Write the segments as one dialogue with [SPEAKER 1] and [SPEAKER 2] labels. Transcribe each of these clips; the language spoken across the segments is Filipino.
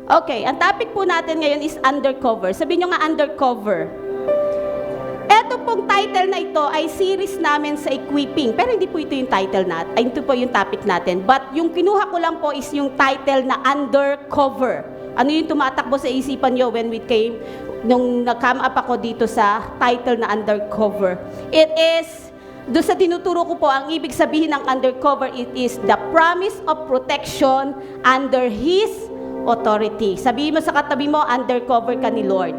[SPEAKER 1] Okay, ang topic po natin ngayon is undercover. Sabihin nyo nga undercover. Ito pong title na ito ay series namin sa equipping. Pero hindi po ito yung title natin. Ay, ito po yung topic natin. But yung kinuha ko lang po is yung title na undercover. Ano yung tumatakbo sa isipan nyo when we came, nung nag-come up ako dito sa title na undercover? It is, doon sa tinuturo ko po, ang ibig sabihin ng undercover, it is the promise of protection under His authority. Sabihin mo sa katabi mo, undercover ka ni Lord.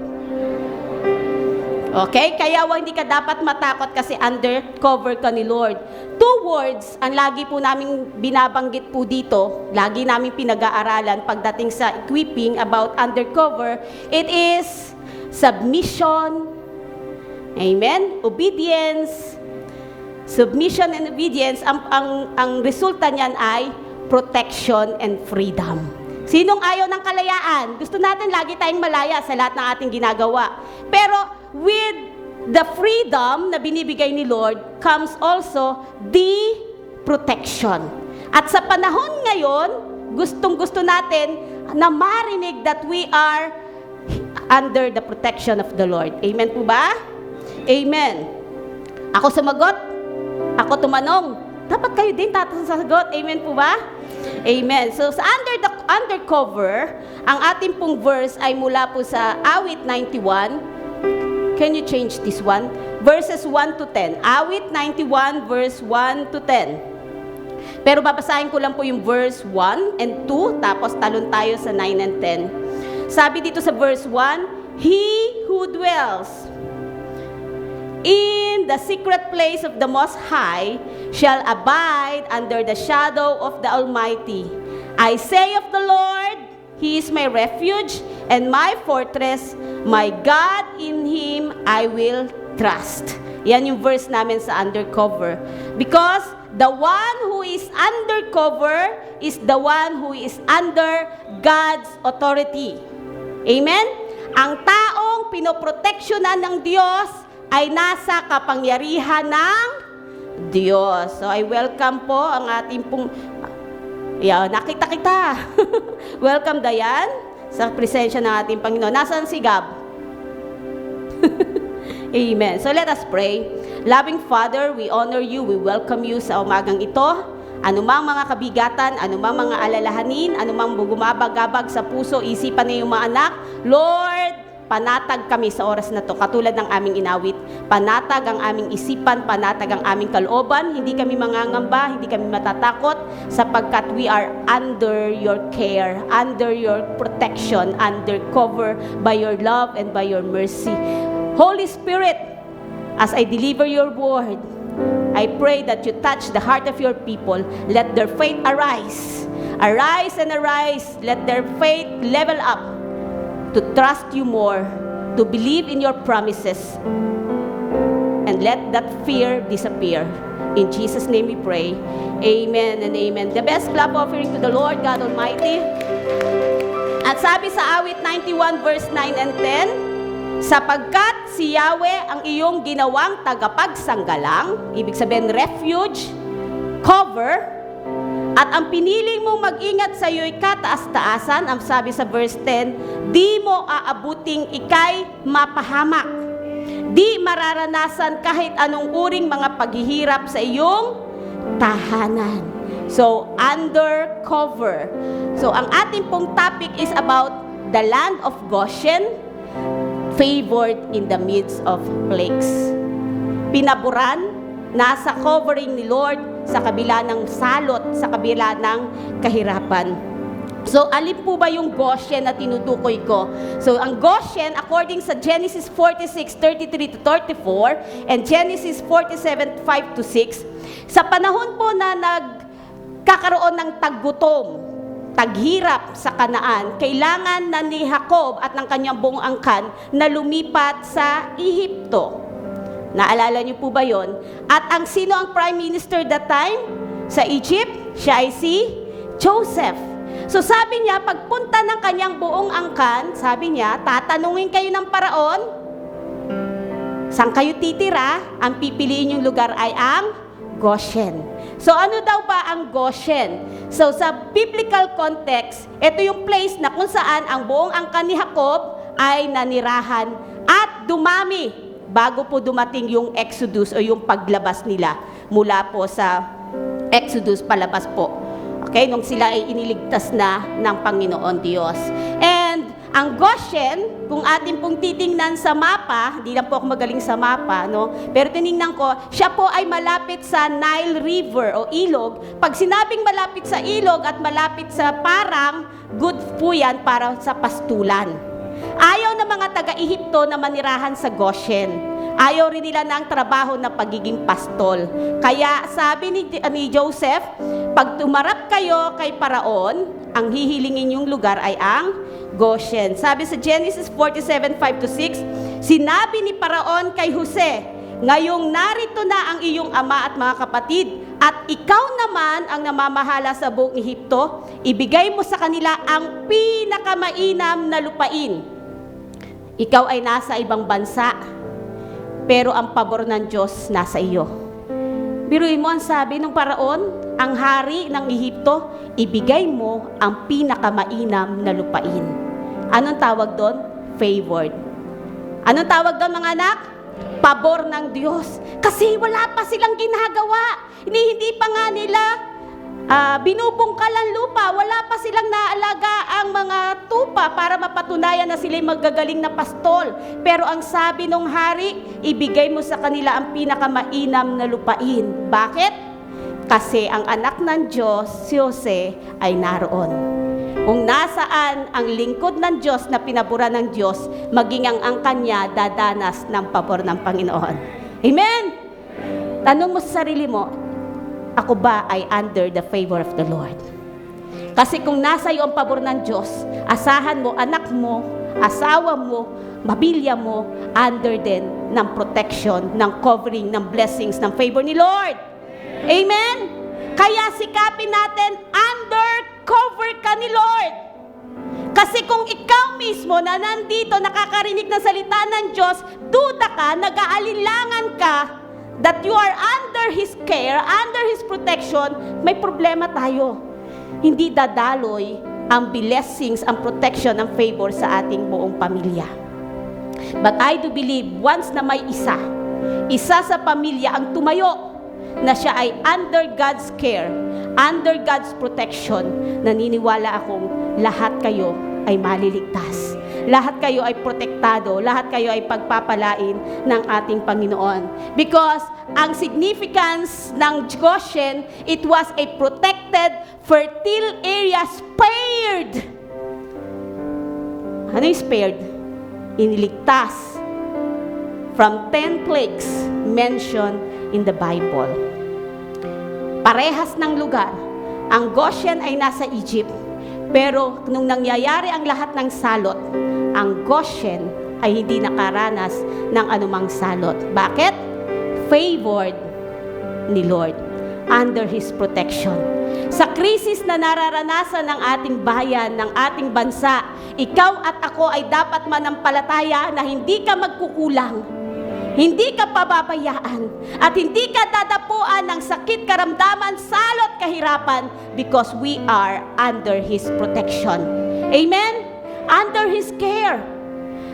[SPEAKER 1] Okay? Kaya hindi ka dapat matakot kasi undercover ka ni Lord. Two words ang lagi po namin binabanggit po dito, lagi namin pinag-aaralan pagdating sa equipping about undercover. It is submission, amen, obedience. Submission and obedience, ang resulta niyan ay protection and freedom. Sinong ayaw ng kalayaan? Gusto natin lagi tayong malaya sa lahat ng ating ginagawa. Pero with the freedom na binibigay ni Lord comes also the protection. At sa panahon ngayon, gustong-gusto natin na marinig that we are under the protection of the Lord. Amen po ba? Amen. Ako sumagot, ako tumanong. Dapat kayo din sasagot. Amen po ba? Amen. So sa undercover, ang ating pong verse ay mula po sa Awit 91. Can you change this one? Verses 1 to 10. Awit 91 verse 1 to 10. Pero babasahin ko lang po yung verse 1 and 2, tapos talon tayo sa 9 and 10. Sabi dito sa verse 1, He who dwells in the secret place of the Most High shall abide under the shadow of the Almighty. I say of the Lord, He is my refuge and my fortress, my God, in Him I will trust. Yan yung verse namin sa undercover. Because the one who is undercover is the one who is under God's authority. Amen? Ang taong pinoproteksyonan ng Diyos ay nasa kapangyarihan ng Diyos. So I welcome po ang ating pong, nakita kita. Welcome, Dayan, sa presensya ng ating Panginoon. Nasaan si Gab? Amen. So let us pray. Loving Father, we honor you, we welcome you sa umagang ito. Anumang mga kabigatan, anumang mga alalahanin, anumang gumabagabag sa puso, isipan ng iyong mga anak, Lord, panatag kami sa oras na to, katulad ng aming inawit. Panatag ang aming isipan, panatag ang aming kalooban. Hindi kami mangangamba, hindi kami matatakot, sapagkat we are under your care, under your protection, under cover by your love and by your mercy. Holy Spirit, as I deliver your word, I pray that you touch the heart of your people. Let their faith arise. Arise and arise. Let their faith level up to trust you more, to believe in your promises, and let that fear disappear. In Jesus' name we pray. Amen and amen. The best clap offering to the Lord God Almighty. At sabi sa Awit 91 verse 9 and 10, sapagkat si Yahweh ang iyong ginawang tagapagsanggalang, ibig sabihin refuge, cover, at ang piniling mong mag-ingat sa iyo'y kataas-taasan, ang sabi sa verse 10, di mo aabuting ikay mapahamak. Di mararanasan kahit anong uring mga paghihirap sa iyong tahanan. So, undercover. So, ang ating pong topic is about the land of Goshen, favored in the midst of plagues. Pinaburan, nasa covering ni Lord sa kabila ng salot, sa kabila ng kahirapan. So, alin po ba yung Goshen na tinutukoy ko? So, ang Goshen, according sa Genesis 46:33-34 and Genesis 47:5-6, sa panahon po na nagkakaroon ng taggutom, taghirap sa Kanaan, kailangan na ni Jacob at ng kanyang buong angkan na lumipat sa Ehipto. Naalala niyo po ba yon? At sino ang prime minister that time? Sa Egypt, siya ay si Joseph. So sabi niya, pagpunta ng kanyang buong angkan, sabi niya, tatanungin kayo ng paraon, saan kayo titira? Ang pipiliin yung lugar ay ang Goshen. So ano daw ba ang Goshen? So sa biblical context, ito yung place na kung saan ang buong angkan ni Jacob ay nanirahan at dumami bago po dumating yung Exodus o yung paglabas nila mula po sa Exodus palabas po. Okay, nung sila ay iniligtas na ng Panginoon Diyos. And ang Goshen, kung atin pong titingnan sa mapa, hindi lang po ako magaling sa mapa, no? Pero tiningnan ko, siya po ay malapit sa Nile River o ilog. Pag sinabing malapit sa ilog at malapit sa parang, good po yan para sa pastulan. Ayaw ng mga taga-Ehipto na manirahan sa Goshen. Ayaw rin nila ng trabaho na pagiging pastol. Kaya sabi ni Joseph, pag tumarap kayo kay Paraon, ang hihilingin yung lugar ay ang Goshen. Sabi sa Genesis 47:5-6, sinabi ni Paraon kay Jose, ngayong narito na ang iyong ama at mga kapatid, at ikaw naman ang namamahala sa buong Ehipto, ibigay mo sa kanila ang pinakamainam na lupain. Ikaw ay nasa ibang bansa, pero ang pabor ng Diyos nasa iyo. Biruin mo ang sabi ng Paraon, ang hari ng Ehipto, ibigay mo ang pinakamainam na lupain. Anong tawag doon? Favored. Anong tawag doon mga anak? Pabor ng Diyos. Kasi wala pa silang ginagawa. Hindi pa nga nila binubungkalan lupa. Wala pa silang naalaga ang mga tupa para mapatunayan na sila'y magagaling na pastol. Pero ang sabi ng hari, ibigay mo sa kanila ang pinakamainam na lupain. Bakit? Kasi ang anak ng Diyos, si Jose, ay naroon. Kung nasaan ang lingkod ng Diyos na pinaboran ng Diyos, maging ang kanya dadanas ng pabor ng Panginoon. Amen? Tanong mo sa sarili mo, ako ba ay under the favor of the Lord? Kasi kung nasa iyo ang pabor ng Diyos, asahan mo, anak mo, asawa mo, pamilya mo, under din ng protection, ng covering, ng blessings, ng favor ni Lord. Amen? Kaya sikapin natin, under cover ka ni Lord. Kasi kung ikaw mismo na nandito, nakakarinig ng salita ng Diyos, duda ka, nag-aalinlangan ka, that you are under His care, under His protection, may problema tayo. Hindi dadaloy ang blessings, ang protection, ang favor sa ating buong pamilya. But I do believe, once na may isa sa pamilya ang tumayo, na siya ay under God's care, under God's protection, naniniwala akong lahat kayo ay maliligtas. Lahat kayo ay protektado, lahat kayo ay pagpapalain ng ating Panginoon. Because ang significance ng Goshen, it was a protected, fertile area, spared. Ano yung spared? Iniligtas from 10 plagues mentioned in the Bible. Parehas ng lugar. Ang Goshen ay nasa Egypt. Pero nung nangyayari ang lahat ng salot, ang Goshen ay hindi nakaranas ng anumang salot. Bakit? Favored ni Lord. Under His protection. Sa krisis na nararanasan ng ating bayan, ng ating bansa, ikaw at ako ay dapat manampalataya na hindi ka magkukulang. Hindi ka pababayaan at hindi ka dadapuan ng sakit, karamdaman, salot, kahirapan because we are under His protection. Amen? Under His care.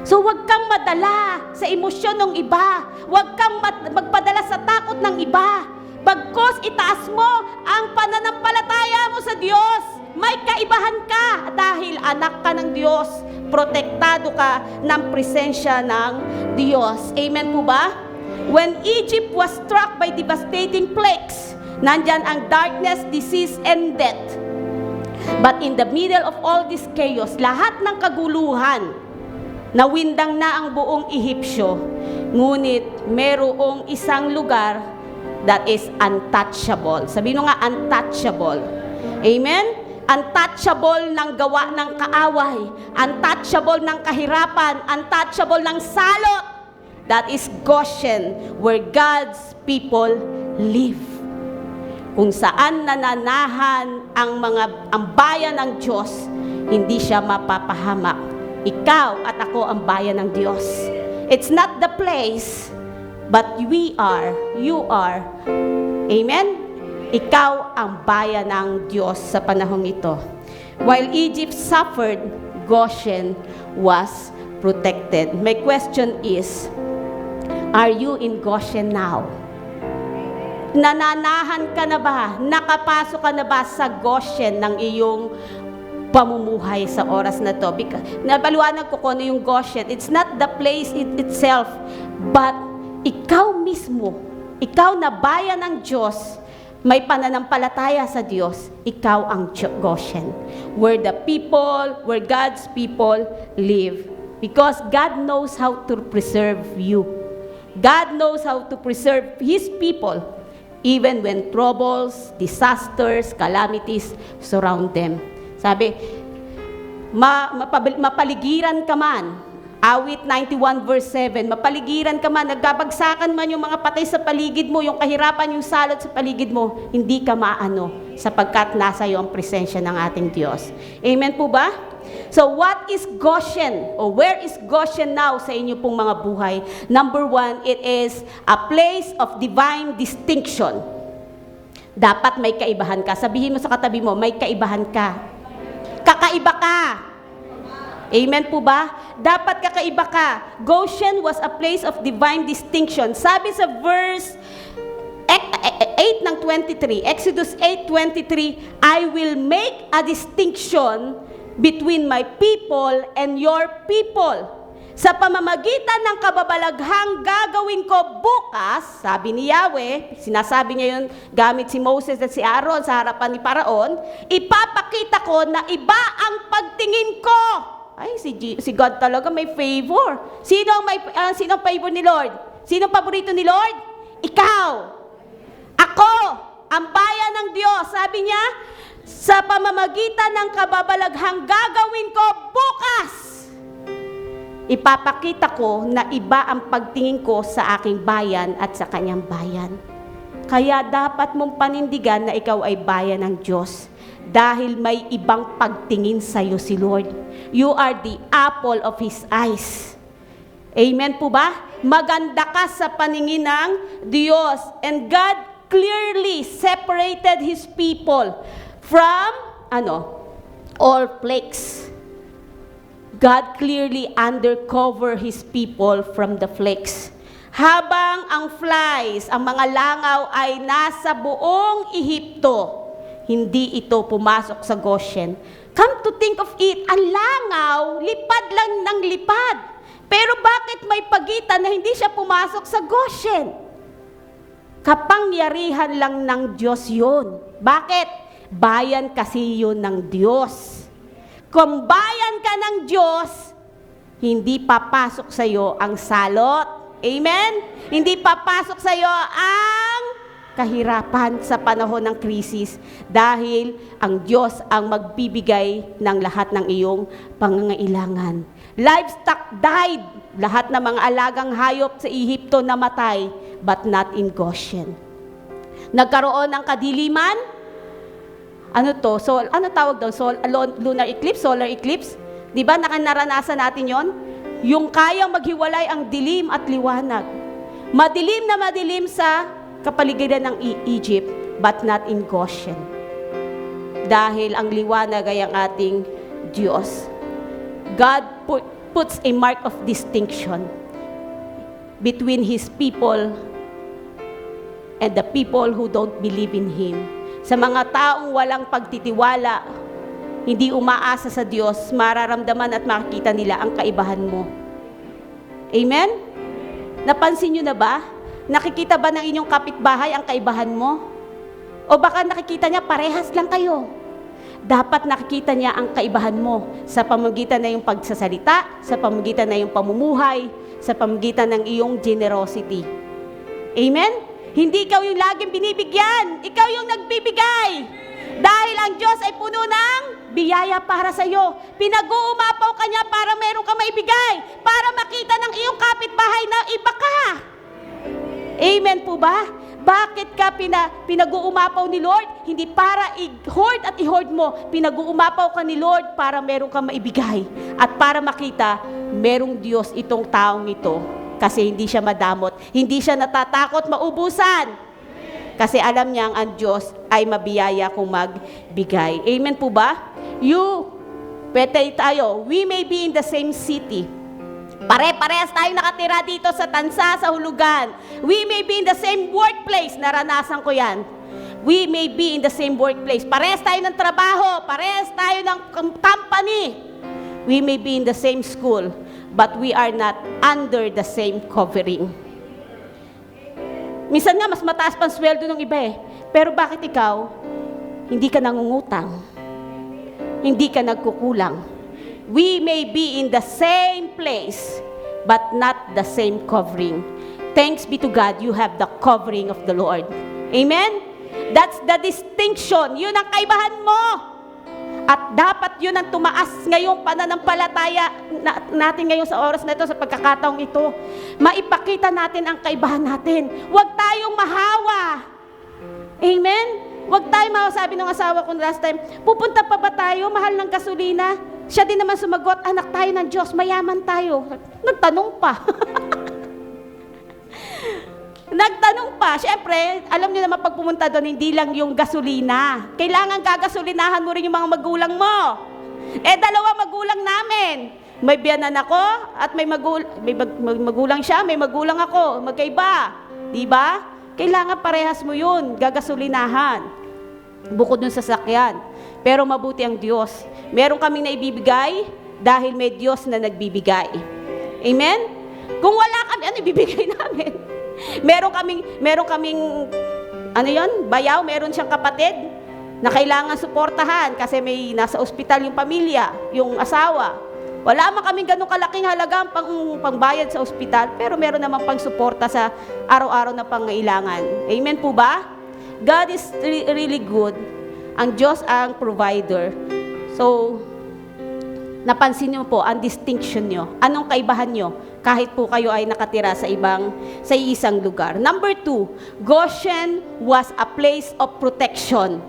[SPEAKER 1] So huwag kang madala sa emosyon ng iba. Huwag kang magpadala sa takot ng iba. Bagkus itaas mo ang pananampalataya mo sa Diyos. May kaibahan ka dahil anak ka ng Diyos. Protektado ka ng presensya ng Diyos. Amen po ba? When Egypt was struck by devastating plagues, nandyan ang darkness, disease, and death. But in the middle of all this chaos, lahat ng kaguluhan, nawindang na ang buong Ehipsyo. Ngunit merong isang lugar that is untouchable. Sabihin mo nga, untouchable. Amen? Untouchable ng gawa ng kaaway, untouchable ng kahirapan, untouchable ng salot. That is Goshen, where God's people live. Kung saan nananahan ang bayan ng Diyos, hindi siya mapapahamak. Ikaw at ako ang bayan ng Diyos. It's not the place, but we are, you are. Amen? Ikaw ang bayan ng Diyos sa panahong ito. While Egypt suffered, Goshen was protected. My question is, are you in Goshen now? Nananahan ka na ba? Nakapasok ka na ba sa Goshen ng iyong pamumuhay sa oras na to? Napaliwanag ko kung ano yung Goshen. It's not the place itself, but ikaw mismo, ikaw na bayan ng Diyos, may pananampalataya sa Diyos, ikaw ang Goshen. Where God's people live. Because God knows how to preserve you. God knows how to preserve His people, even when troubles, disasters, calamities surround them. Sabi, mapaligiran ka man, Awit 91 verse 7, mapaligiran ka man, nagbabagsakan man yung mga patay sa paligid mo, yung kahirapan, yung salot sa paligid mo, hindi ka maano, sapagkat nasa iyo ang presensya ng ating Diyos. Amen po ba? So what is Goshen? Or where is Goshen now sa inyo pong mga buhay? Number 1, it is a place of divine distinction. Dapat may kaibahan ka. Sabihin mo sa katabi mo, may kaibahan ka. Kakaiba ka. Amen po ba? Dapat kakaiba ka. Goshen was a place of divine distinction. Sabi sa verse 8 ng 23, Exodus 8:23, I will make a distinction between my people and your people. Sa pamamagitan ng kababalaghang gagawin ko bukas, sabi ni Yahweh, sinasabi niya yun gamit si Moses at si Aaron sa harapan ni Paraon, ipapakita ko na iba ang pagtingin ko. Ay, si God talaga may favor. Sino ang favor ni Lord? Sino ang paborito ni Lord? Ikaw. Ako, ang bayan ng Diyos. Sabi niya, sa pamamagitan ng kababalaghang gagawin ko bukas, ipapakita ko na iba ang pagtingin ko sa aking bayan at sa kanyang bayan. Kaya dapat mong panindigan na ikaw ay bayan ng Diyos. Dahil may ibang pagtingin sa iyo si Lord. You are the apple of His eyes. Amen po ba? Maganda ka sa paningin ng Diyos. And God clearly separated His people from, all flakes. God clearly undercover His people from the flakes. Habang ang flies, ang mga langaw ay nasa buong Ehipto, hindi ito pumasok sa Goshen. Come to think of it, ang langaw, lipad lang ng lipad. Pero bakit may pagitan na hindi siya pumasok sa Goshen? Kapangyarihan lang ng Diyos yun. Bakit? Bayan kasi yun ng Diyos. Kung bayan ka ng Diyos, hindi papasok sa iyo ang salot. Amen? Hindi papasok sa iyo ang kahirapan sa panahon ng krisis dahil ang Diyos ang magbibigay ng lahat ng iyong pangangailangan. Livestock died. Lahat ng mga alagang hayop sa Ehipto namatay, but not in Goshen. Nagkaroon ng kadiliman. Ano tawag daw? Lunar eclipse? Solar eclipse? Di ba naranasan natin yon? Yung kayang maghiwalay ang dilim at liwanag. Madilim na madilim sa kapaligiran ng Egypt, but not in Goshen. Dahil ang liwanag ay ang ating Diyos. God puts a mark of distinction between His people and the people who don't believe in Him. Sa mga taong walang pagtitiwala, hindi umaasa sa Diyos, mararamdaman at makikita nila ang kaibahan mo. Amen? Napansin nyo na ba? Nakikita ba ng inyong kapitbahay ang kaibahan mo? O baka nakikita niya parehas lang kayo? Dapat nakikita niya ang kaibahan mo sa pamamagitan na iyong pagsasalita, sa pamamagitan na iyong pamumuhay, sa pamamagitan ng iyong generosity. Amen? Hindi ikaw yung laging binibigyan. Ikaw yung nagbibigay. Dahil ang Diyos ay puno ng biyaya para sa iyo. Pinag-uumapaw ka niya para meron ka maibigay. Para makita ng iyong kapitbahay na iba ka. Amen po ba? Bakit ka pinag-uumapaw ni Lord? Hindi para i-hoard at i-hoard mo. Pinag-uumapaw ka ni Lord para meron kang maibigay. At para makita, merong Diyos itong taong ito. Kasi hindi siya madamot. Hindi siya natatakot maubusan. Kasi alam niyang ang Diyos ay mabiyaya kung magbigay. Amen po ba? Pwede tayo, we may be in the same city. Pare-parehas tayo nakatira dito sa Tansa, sa Hulugan. We may be in the same workplace. Naranasan ko yan. We may be in the same workplace. Parehas tayo ng trabaho. Parehas tayo ng company. We may be in the same school. But we are not under the same covering. Minsan nga, mas mataas pang sweldo ng iba eh. Pero bakit ikaw, hindi ka nangungutang? Hindi ka nagkukulang? We may be in the same place, but not the same covering. Thanks be to God, you have the covering of the Lord. Amen? That's the distinction. Yun ang kaibahan mo. At dapat yun ang tumaas ngayong pananampalataya natin ngayon sa oras na ito, sa pagkakataong ito. Maipakita natin ang kaibahan natin. Huwag tayong mahawa. Amen? Huwag tayong mahawa. Sabi ng asawa ko last time, pupunta pa ba tayo? Mahal ng gasolina. Siya din naman sumagot, anak tayo ng Diyos, mayaman tayo. Nagtanong pa. Nagtanong pa. Siyempre, alam niyo naman pag pumunta doon, hindi lang yung gasolina. Kailangan gagasolinahan mo rin yung mga magulang mo. Dalawa magulang namin. May biyanan ako at may magulang siya, may magulang ako. Magkaiba. Di ba? Kailangan parehas mo yun, gagasolinahan. Bukod dun sa sasakyan. Pero mabuti ang Diyos. Meron kaming naibibigay dahil may Diyos na nagbibigay. Amen? Kung wala kami, ano ibibigay namin? Meron kaming, ano yun, bayaw, meron siyang kapatid na kailangan suportahan kasi may nasa ospital yung pamilya, yung asawa. Wala man kaming ganun kalaking halaga pangbayad sa ospital, pero meron naman pang suporta sa araw-araw na pangailangan. Amen po ba? God is really good. Ang Diyos ang provider. So, napansin niyo po ang distinction niyo. Anong kaibahan niyo? Kahit po kayo ay nakatira sa isang lugar. Number 2, Goshen was a place of protection.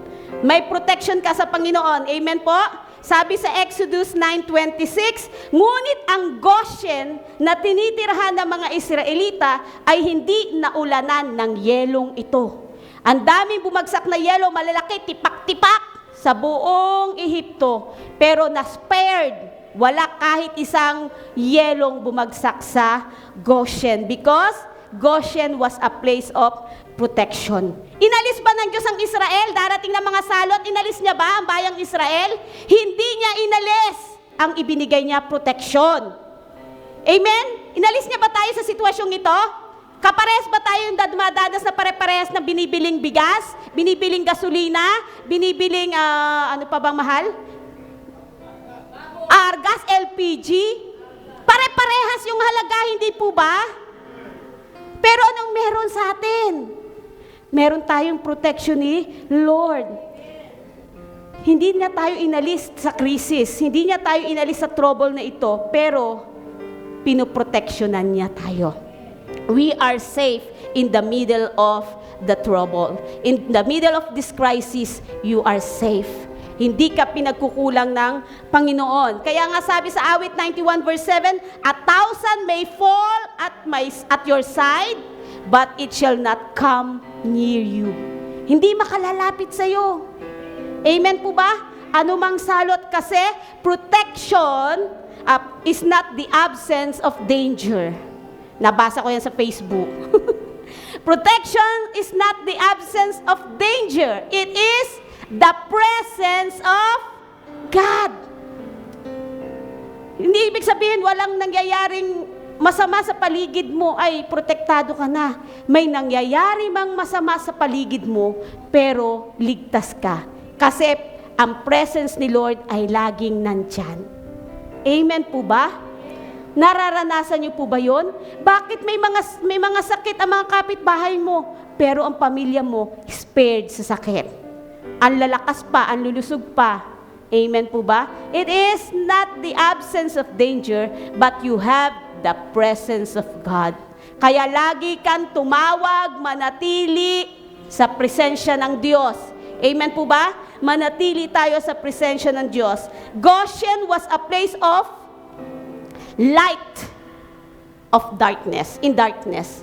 [SPEAKER 1] May protection ka sa Panginoon. Amen po? Sabi sa Exodus 9:26, ngunit ang Goshen na tinitirahan ng mga Israelita ay hindi naulanan ng yelong ito. Ang daming bumagsak na yelo, malalaki, tipak-tipak sa buong Ehipto. Pero na-spared. Wala kahit isang yelong bumagsak sa Goshen because Goshen was a place of protection. Inalis ba ng Diyos ang Israel? Darating na mga salot, inalis niya ba ang bayang Israel? Hindi niya inalis. Ang ibinigay niya, protection. Amen? Inalis niya ba tayo sa sitwasyong ito? Kapares ba tayo yung dumadanas na pare-parehas na binibiling bigas, binibiling gasolina, binibiling, ano pa bang mahal? Argas, LPG? Pare-parehas yung halaga, hindi po ba? Pero anong meron sa atin? Meron tayong protection ni Lord. Hindi niya tayo inalis sa krisis, hindi niya tayo inalis sa trouble na ito, pero pinoproteksyonan niya tayo. We are safe in the middle of the trouble. In the middle of this crisis, you are safe. Hindi ka pinagkukulang ng Panginoon. Kaya nga sabi sa awit 91 verse 7, 1,000 may fall at your side, but it shall not come near you. Hindi makalalapit sa iyo. Amen po ba? Anumang salot kasi, protection is not the absence of danger. Nabasa ko yan sa Facebook. Protection is not the absence of danger. It is the presence of God. Hindi ibig sabihin walang nangyayaring masama sa paligid mo ay protektado ka na. May nangyayari mang masama sa paligid mo, pero ligtas ka. Kasi ang presence ni Lord ay laging nandyan. Amen po ba? Nararanasan niyo po ba yun? Bakit may mga sakit ang mga kapitbahay mo, pero ang pamilya mo spared sa sakit? Ang lalakas pa, ang lulusog pa. Amen po ba? It is not the absence of danger, but you have the presence of God. Kaya lagi kang tumawag, manatili sa presensya ng Diyos. Amen po ba? Manatili tayo sa presensya ng Diyos. Goshen was a place of light of darkness, in darkness.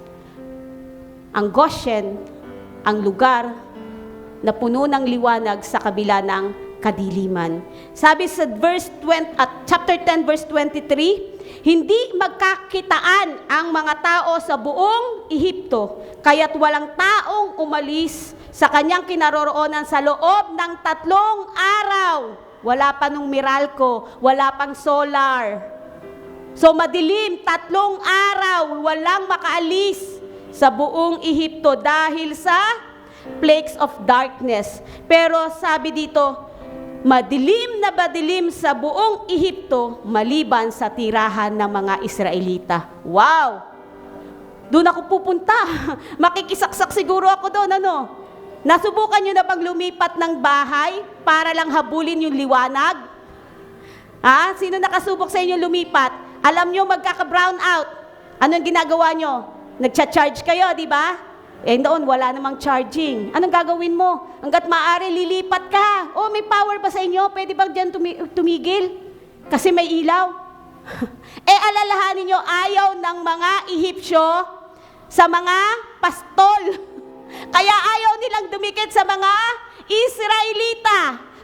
[SPEAKER 1] Ang Goshen, ang lugar na puno ng liwanag sa kabila ng kadiliman. Sabi sa chapter 10 verse 23, hindi magkakitaan ang mga tao sa buong Ehipto, kaya't walang taong umalis sa kanyang kinaroroonan sa loob ng 3 araw. Wala pa nung Meralco, wala pang solar. So madilim, 3 araw, walang makaalis sa buong Ehipto dahil sa plagues of darkness. Pero sabi dito, madilim na madilim sa buong Ehipto maliban sa tirahan ng mga Israelita. Wow! Doon ako pupunta. Makikisaksak siguro ako doon, ano? Nasubukan nyo na bang lumipat ng bahay para lang habulin yung liwanag? Ha? Sino nakasubok sa inyo lumipat? Alam nyo magkaka-brown out. Anong ginagawa nyo? Nagcha-charge kayo, di ba? Eh noon, wala namang charging. Anong gagawin mo? Hanggat maaari, lilipat ka. Oh, may power ba sa inyo? Pwede bang dyan tumigil? Kasi may ilaw. Alalahanin nyo, ayaw ng mga Ehipsyo sa mga pastol. Kaya ayaw nilang dumikit sa mga Israelita.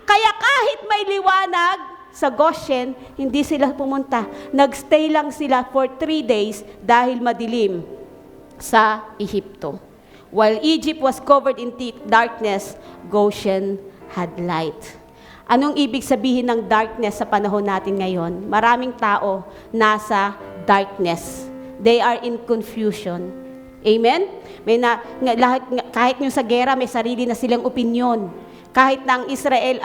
[SPEAKER 1] Kaya kahit may liwanag sa Goshen, hindi sila pumunta. Nagstay lang sila for 3 days dahil madilim sa Ehipto. While Egypt was covered in thick darkness, Goshen had light. Anong ibig sabihin ng darkness sa panahon natin ngayon? Maraming tao nasa darkness. They are in confusion. Amen? Kahit yung sa gera, may sarili na silang opinyon. Kahit na ang Israel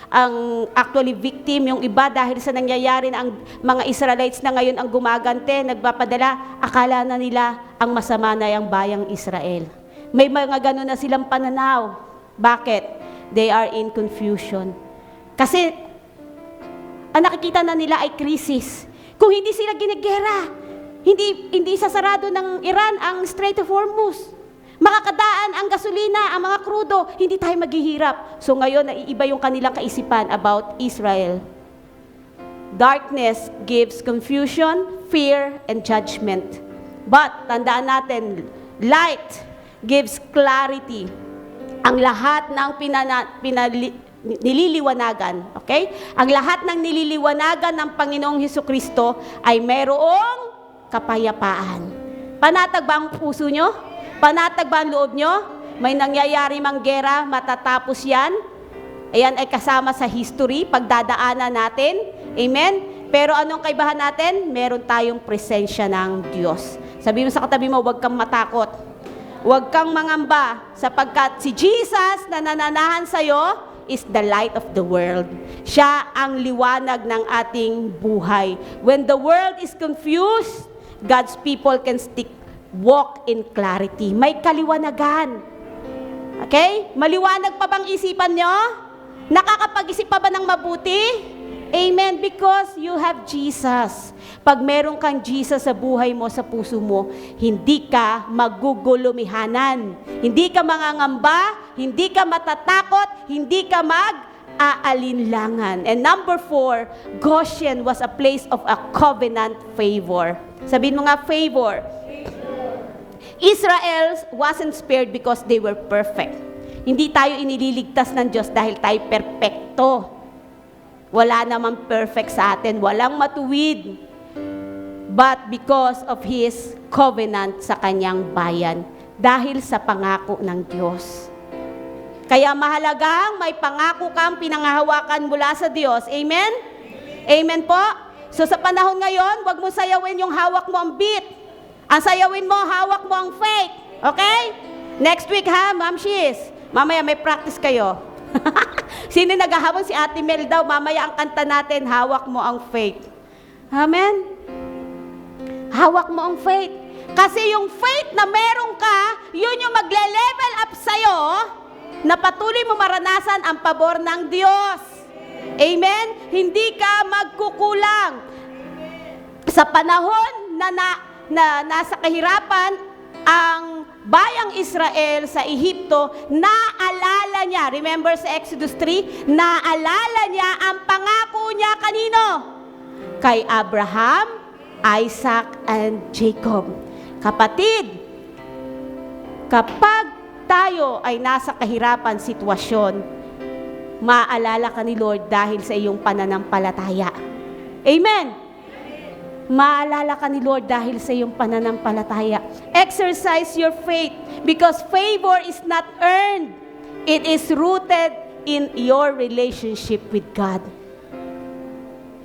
[SPEAKER 1] ang actually victim, yung iba dahil sa nangyayari na ang mga Israelites na ngayon ang gumagante, nagpapadala, akala na nila ang masama na yung bayang Israel. May mga gano'n na silang pananaw. Bakit? They are in confusion. Kasi, ang nakikita na nila ay krisis. Kung hindi sila ginigera, hindi sasarado ng Iran ang Strait of Hormuz. Makakadaan ang gasolina, ang mga krudo, hindi tayo maghihirap. So ngayon, naiiba yung kanilang kaisipan about Israel. Darkness gives confusion, fear, and judgment. But, tandaan natin, light gives clarity. Ang lahat ng nililiwanagan, okay? Ang lahat ng nililiwanagan ng Panginoong Hesukristo ay mayroong kapayapaan. Panatag ba ang puso nyo? Panatag ba ang loob nyo? May nangyayari mang gera, matatapos yan. Ayan ay kasama sa history, pagdadaanan natin. Amen? Pero anong kaibahan natin? Meron tayong presensya ng Diyos. Sabi mo sa katabi mo, huwag kang matakot. Huwag kang mangamba, sapagkat si Jesus na nananahan sa'yo is the light of the world. Siya ang liwanag ng ating buhay. When the world is confused, God's people can walk in clarity. May kaliwanagan. Okay? Maliwanag pa bang isipan nyo? Nakakapag-isip pa ba ng mabuti? Amen. Because you have Jesus. Pag meron kang Jesus sa buhay mo, sa puso mo, hindi ka magugulumihanan. Hindi ka mangangamba, hindi ka matatakot, hindi ka mag-aalinlangan. And number 4, Goshen was a place of a covenant favor. Sabihin mo nga, favor. Israel wasn't spared because they were perfect. Hindi tayo inililigtas ng Diyos dahil tayo perpekto. Wala namang perfect sa atin, walang matuwid. But because of His covenant sa kanyang bayan, dahil sa pangako ng Diyos. Kaya mahalagang may pangako kang pinanghahawakan mula sa Diyos. Amen? Amen po? So sa panahon ngayon, wag mo sayawin yung hawak mo ang beat. Ang sayawin mo, hawak mo ang faith. Okay? Next week ha, Ma'am Shiz. Mamaya may practice kayo. Sino naghahabol? Si Ate Mel daw. Mamaya ang kanta natin, hawak mo ang faith. Amen? Hawak mo ang faith. Kasi yung faith na meron ka, yun yung magle-level up sa'yo na patuloy mo maranasan ang pabor ng Diyos. Amen? Hindi ka magkukulang. Sa panahon na nasa kahirapan, ang bayang Israel sa Ehipto, naalala niya, remember sa Exodus 3, naalala niya ang pangako niya kanino? Kay Abraham, Isaac, and Jacob. Kapatid, kapag tayo ay nasa kahirapan sitwasyon, maaalala ka ni Lord dahil sa iyong pananampalataya. Amen? Maalala ka ni Lord dahil sa iyong pananampalataya. Exercise your faith because favor is not earned. It is rooted in your relationship with God.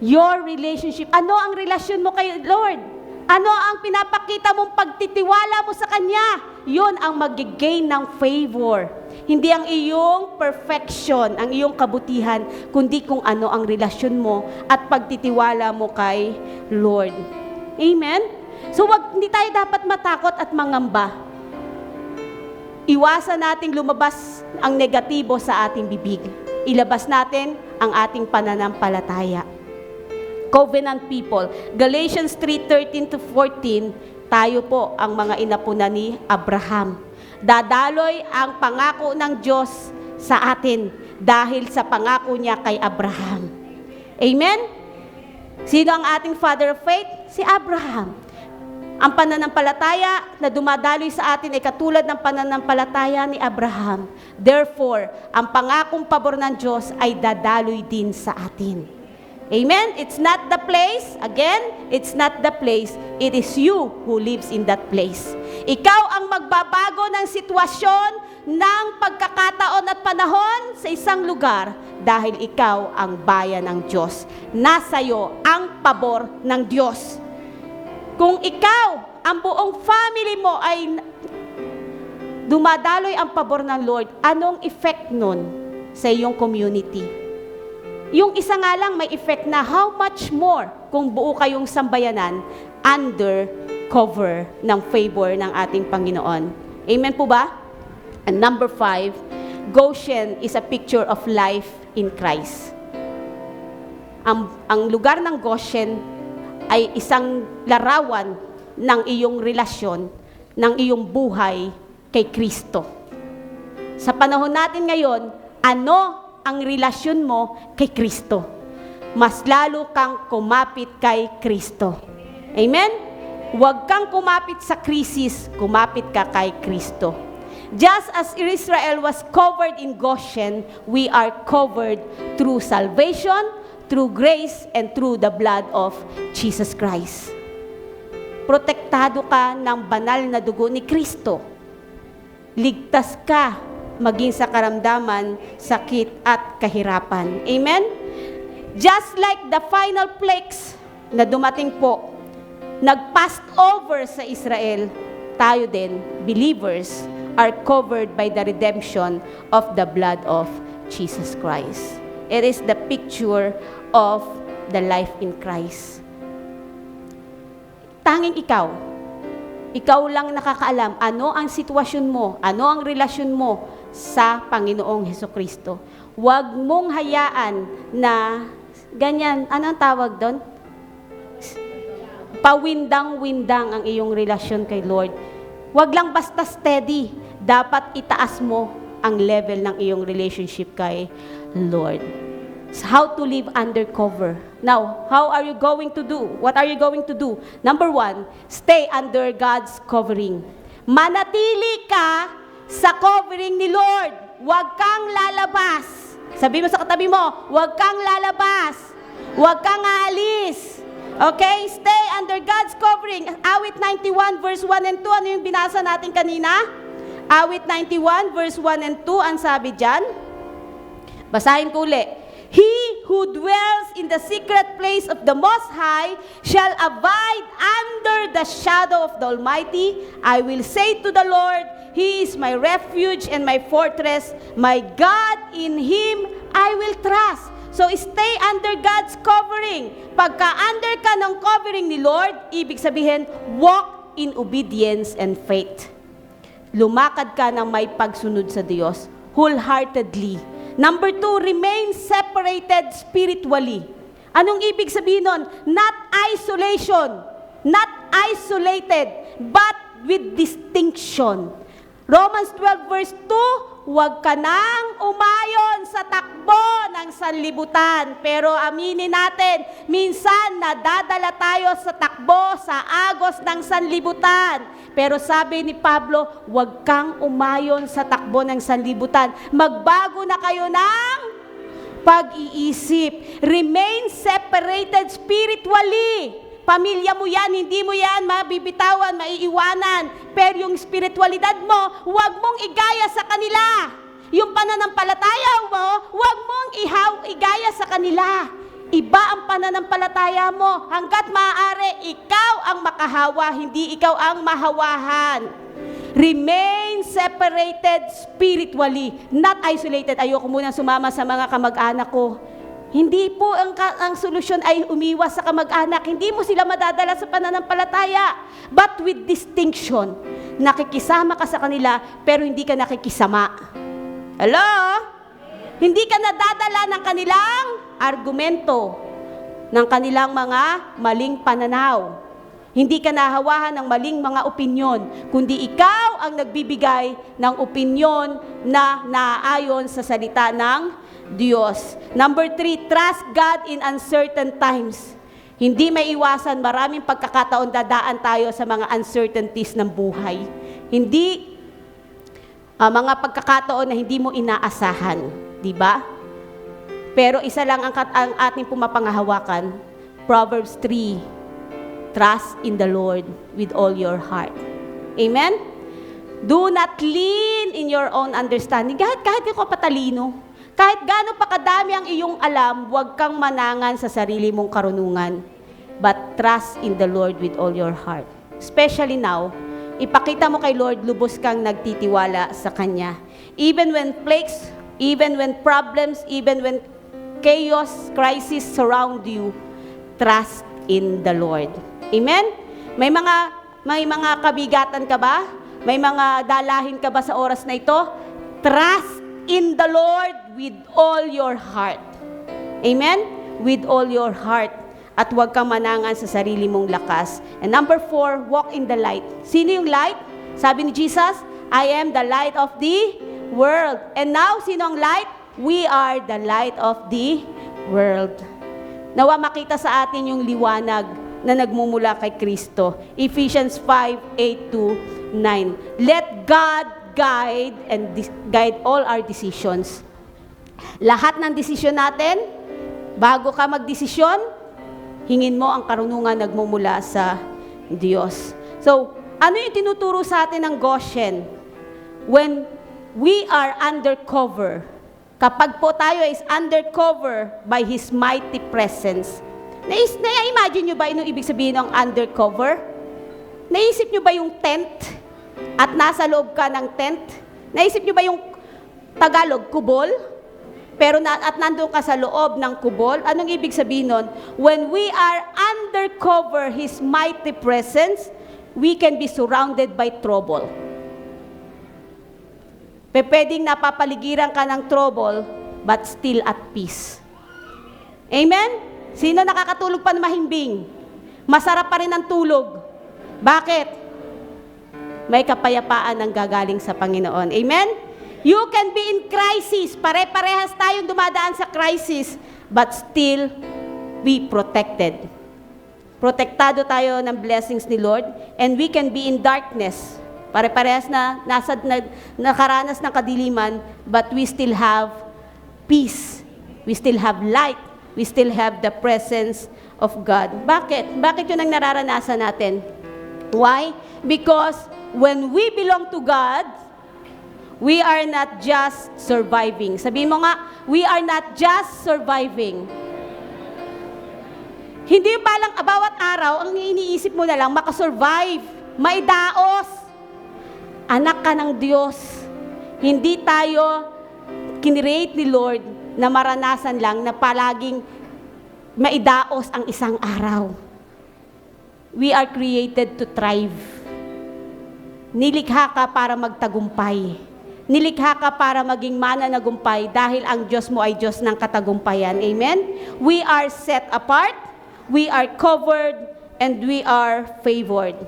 [SPEAKER 1] Your relationship. Ano ang relasyon mo kay Lord? Ano ang pinapakita mong pagtitiwala mo sa Kanya? Yun ang mag-gain ng favor. Hindi ang iyong perfection, ang iyong kabutihan, kundi kung ano ang relasyon mo at pagtitiwala mo kay Lord. Amen? So hindi tayo dapat matakot at mangamba. Iwasan nating lumabas ang negatibo sa ating bibig. Ilabas natin ang ating pananampalataya. Covenant people. Galatians 3:13-14, tayo po ang mga inapunan ni Abraham. Dadaloy ang pangako ng Diyos sa atin dahil sa pangako niya kay Abraham. Amen? Sino ang ating father of faith? Si Abraham. Ang pananampalataya na dumadaloy sa atin ay katulad ng pananampalataya ni Abraham. Therefore, ang pangakong pabor ng Diyos ay dadaloy din sa atin. Amen? It's not the place. Again, it's not the place. It is you who lives in that place. Ikaw ang magbabago ng sitwasyon ng pagkakataon at panahon sa isang lugar dahil ikaw ang bayan ng Diyos. Nasa iyo ang pabor ng Diyos. Kung ikaw, ang buong family mo ay dumadaloy ang pabor ng Lord, anong effect nun sa iyong community? Yung isa nga lang may effect na how much more kung buo kayong sambayanan under cover ng favor ng ating Panginoon. Amen po ba? And number 5, Goshen is a picture of life in Christ. Ang lugar ng Goshen ay isang larawan ng iyong relasyon, ng iyong buhay kay Kristo. Sa panahon natin ngayon, ano ang relasyon mo kay Kristo? Mas lalo kang kumapit kay Kristo. Amen? Huwag kang kumapit sa krisis, kumapit ka kay Kristo. Just as Israel was covered in Goshen, we are covered through salvation, through grace, and through the blood of Jesus Christ. Protektado ka ng banal na dugo ni Kristo. Ligtas ka maging sa karamdaman, sakit at kahirapan. Amen? Just like the final plagues na dumating po, nag-passed over sa Israel, tayo din, believers, are covered by the redemption of the blood of Jesus Christ. It is the picture of the life in Christ. Tanging ikaw lang nakakaalam ano ang sitwasyon mo, ano ang relasyon mo sa Panginoong Hesukristo. Huwag mong hayaan na ganyan, anong tawag doon? Pawindang-windang ang iyong relasyon kay Lord. Huwag lang basta steady. Dapat itaas mo ang level ng iyong relationship kay Lord. So how to live under cover. Now, how are you going to do? What are you going to do? Number 1, stay under God's covering. Manatili ka sa covering ni Lord. Huwag kang lalabas. Sabi mo sa katabi mo, huwag kang lalabas. Huwag kang aalis. Okay? Stay under God's covering. Awit 91 verse 1 and 2. Ano yung binasa natin kanina? Awit 91 verse 1 and 2. Ang sabi dyan? Basahin ko ulit. He who dwells in the secret place of the Most High shall abide under the shadow of the Almighty. I will say to the Lord, He is my refuge and my fortress, my God, in Him I will trust. So stay under God's covering. Pagka under ka ng covering ni Lord, ibig sabihin, walk in obedience and faith. Lumakad ka ng may pagsunod sa Diyos, wholeheartedly. Number 2, remain separated spiritually. Anong ibig sabihin nun? Not isolation, not isolated, but with distinction. Romans 12 verse 2, huwag ka nang umayon sa takbo ng sanlibutan. Pero aminin natin, minsan nadadala tayo sa takbo, sa agos ng sanlibutan. Pero sabi ni Pablo, huwag kang umayon sa takbo ng sanlibutan. Magbago na kayo ng pag-iisip. Remain separated spiritually. Pamilya mo yan, hindi mo yan mabibitawan, maiiwanan. Pero yung spiritualidad mo, huwag mong igaya sa kanila. Yung pananampalataya mo, huwag mong igaya sa kanila. Iba ang pananampalataya mo. Hanggat maaari, ikaw ang makahawa, hindi ikaw ang mahawahan. Remain separated spiritually, not isolated. Ayoko muna sumama sa mga kamag-anak ko. Hindi po ang solusyon ay umiwas sa kamag-anak. Hindi mo sila madadala sa pananampalataya. But with distinction, nakikisama ka sa kanila, pero hindi ka nakikisama. Hello? Hindi ka nadadala ng kanilang argumento, ng kanilang mga maling pananaw. Hindi ka nahawahan ng maling mga opinyon, kundi ikaw ang nagbibigay ng opinyon na naayon sa salita ng Diyos. Number 3, trust God in uncertain times. Hindi may iwasan, maraming pagkakataon dadaan tayo sa mga uncertainties ng buhay. Hindi mga pagkakataon na hindi mo inaasahan, di ba? Pero isa lang ang ating pumapangahawakan, Proverbs 3, trust in the Lord with all your heart. Amen? Do not lean in your own understanding. Kahit ikaw patalino, kahit gaano pa kadami ang iyong alam, huwag kang manangan sa sarili mong karunungan. But trust in the Lord with all your heart. Especially now, ipakita mo kay Lord, lubos kang nagtitiwala sa Kanya. Even when plagues, even when problems, even when chaos, crisis surround you, trust in the Lord. Amen? May mga kabigatan ka ba? May mga dalahin ka ba sa oras na ito? Trust in the Lord with all your heart. Amen? With all your heart. At huwag kang manangan sa sarili mong lakas. And number 4, walk in the light. Sino yung light? Sabi ni Jesus, I am the light of the world. And now, sino ang light? We are the light of the world. Nawa makita sa atin yung liwanag na nagmumula kay Kristo. Ephesians 5:8-9. Let God guide all our decisions. Lahat ng desisyon natin, bago ka magdesisyon, hingin mo ang karunungan nagmumula sa Diyos. So, ano yung tinuturo sa atin ng Goshen? When we are undercover, kapag po tayo is undercover by His mighty presence, na-imagine nyo ba yung ibig sabihin ng undercover? Naisip nyo ba yung tent? At nasa loob ka ng tent? Naisip nyo ba yung Tagalog, kubol? Pero at nandun ka sa loob ng kubol, anong ibig sabihin nun? When we are undercover His mighty presence, we can be surrounded by trouble. Pwedeng napapaligiran ka ng trouble, but still at peace. Amen? Sino nakakatulog pa na mahimbing? Masarap pa rin ang tulog. Bakit? May kapayapaan ang gagaling sa Panginoon. Amen? You can be in crisis. Pare-parehas tayong dumadaan sa crisis, but still be protected. Protektado tayo ng blessings ni Lord, and we can be in darkness. Pare-parehas na nakaranas ng kadiliman, but we still have peace. We still have light. We still have the presence of God. Bakit? Bakit yun ang nararanasan natin? Why? Because when we belong to God, we are not just surviving. Sabihin mo nga, we are not just surviving. Hindi pa lang bawat araw, ang iniisip mo na lang, makasurvive, maidaos. Anak ka ng Diyos. Hindi tayo kinreate ni Lord na maranasan lang na palaging maidaos ang isang araw. We are created to thrive. Nilikha ka para magtagumpay. Nilikha ka para maging mananagumpay dahil ang Diyos mo ay Diyos ng katagumpayan. Amen? We are set apart, we are covered, and we are favored.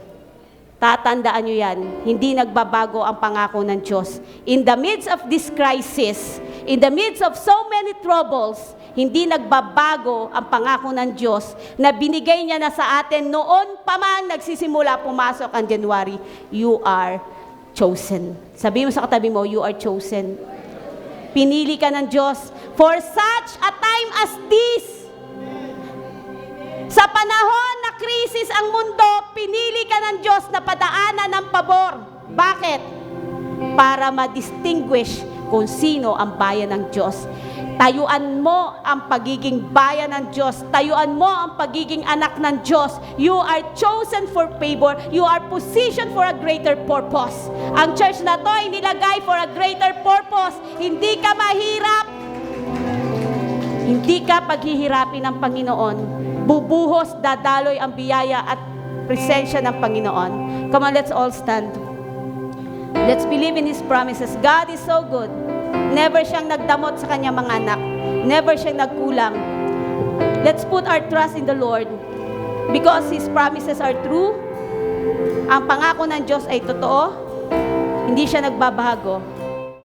[SPEAKER 1] Tatandaan nyo yan, hindi nagbabago ang pangako ng Diyos. In the midst of this crisis, in the midst of so many troubles, hindi nagbabago ang pangako ng Diyos na binigay niya na sa atin noon pa man nagsisimula pumasok ang January. You are chosen. Sabi mo sa katabi mo, you are chosen. Pinili ka ng Diyos for such a time as this. Sa panahon na krisis ang mundo, pinili ka ng Diyos na padaanan ng pabor. Bakit? Para ma-distinguish kung sino ang bayan ng Diyos. Tayuan mo ang pagiging bayan ng Diyos. Tayuan mo ang pagiging anak ng Diyos. You are chosen for favor. You are positioned for a greater purpose. Ang church na to ay nilagay for a greater purpose. Hindi ka mahirap. Hindi ka paghihirapin ng Panginoon. Bubuhos, dadaloy ang biyaya at presensya ng Panginoon. Come on, let's all stand. Let's believe in His promises. God is so good. Never siyang nagdamot sa kanyang mga anak. Never siyang nagkulang. Let's put our trust in the Lord because His promises are true. Ang pangako ng Diyos ay totoo. Hindi siya nagbabago.